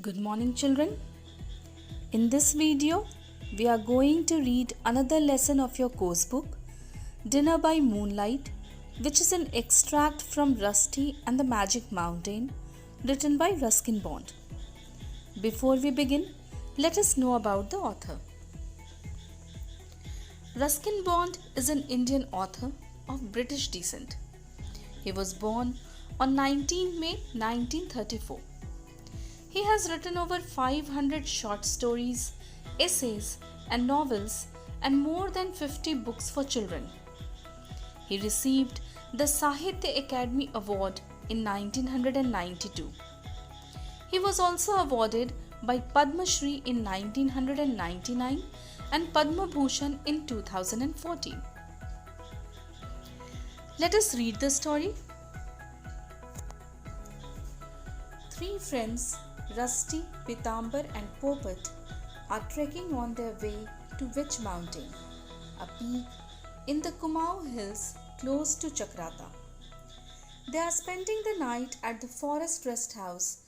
Good morning, children. In this video, we are going to read another lesson of your course book, Dinner by Moonlight, which is an extract from Rusty and the Magic Mountain, written by Ruskin Bond. Before we begin, let us know about the author. Ruskin Bond is an Indian author of British descent. He was born on 19 May 1934. He has written over 500 short stories, essays, and novels, and more than 50 books for children. He received the Sahitya Academy Award in 1992. He was also awarded by Padma Shri in 1999 and Padma Bhushan in 2014. Let us read the story. Three friends, Rusty, Pitambar and Popat, are trekking on their way to Witch Mountain, a peak in the Kumaon Hills close to Chakrata. They are spending the night at the forest rest house,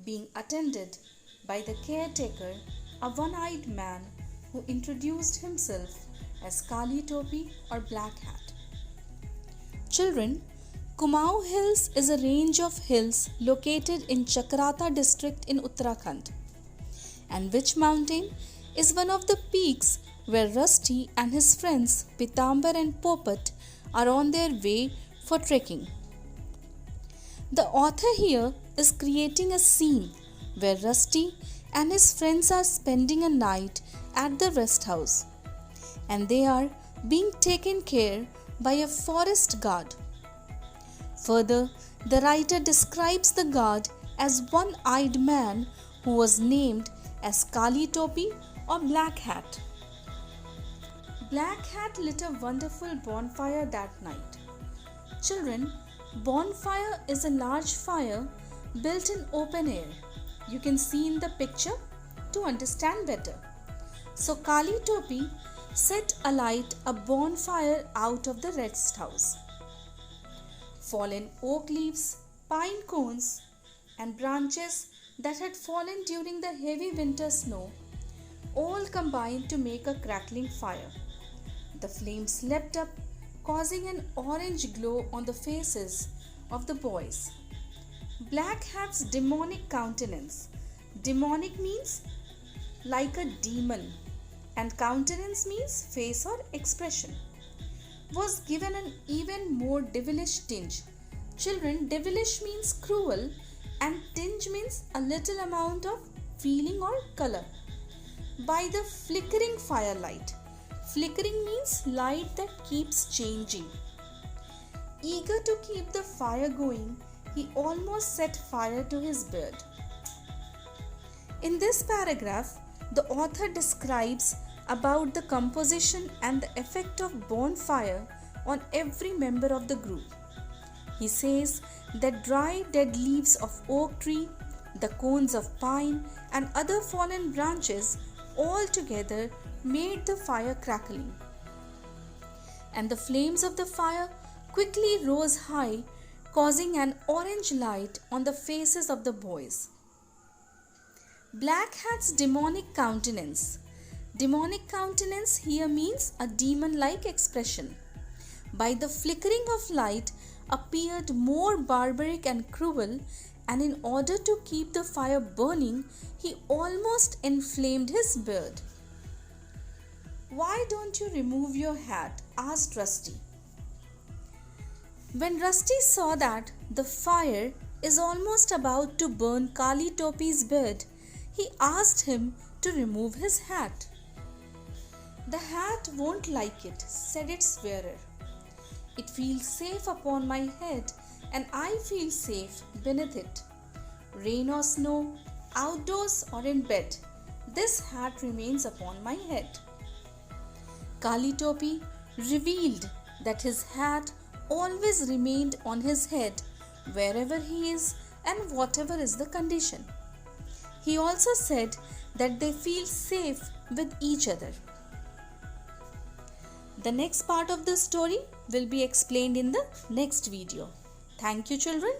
being attended by the caretaker, a one-eyed man who introduced himself as Kali Topi or Black Hat. Children, Kumaon Hills is a range of hills located in Chakrata district in Uttarakhand, and Witch Mountain is one of the peaks where Rusty and his friends Pitambar and Popat are on their way for trekking. The author here is creating a scene where Rusty and his friends are spending a night at the rest house, and they are being taken care by a forest guard. Further, the writer describes the guard as one-eyed man who was named as Kali Topi or Black Hat. Black Hat lit a wonderful bonfire that night. Children, bonfire is a large fire built in open air. You can see in the picture to understand better. So Kali Topi set alight a bonfire out of the rest house. Fallen oak leaves, pine cones, and branches that had fallen during the heavy winter snow all combined to make a crackling fire. The flames leapt up, causing an orange glow on the faces of the boys. Black Hat's demonic countenance. Demonic means like a demon, and countenance means face or expression, was given an even more devilish tinge. Children, devilish means cruel and tinge means a little amount of feeling or color. By the flickering firelight. Flickering means light that keeps changing. Eager to keep the fire going, he almost set fire to his beard. In this paragraph, the author describes about the composition and the effect of bonfire on every member of the group. He says that dry dead leaves of oak tree, the cones of pine and other fallen branches all together made the fire crackling. And the flames of the fire quickly rose high, causing an orange light on the faces of the boys. Black Hat's demonic countenance. Demonic countenance here means a demon-like expression. By the flickering of light appeared more barbaric and cruel, and in order to keep the fire burning, he almost inflamed his beard. "Why don't you remove your hat?" asked Rusty. When Rusty saw that the fire is almost about to burn Kali Topi's beard, he asked him to remove his hat. "The hat won't like it," said its wearer. "It feels safe upon my head and I feel safe beneath it. Rain or snow, outdoors or in bed, this hat remains upon my head." Kali Topi revealed that his hat always remained on his head wherever he is and whatever is the condition. He also said that they feel safe with each other. The next part of the story will be explained in the next video. Thank you, children.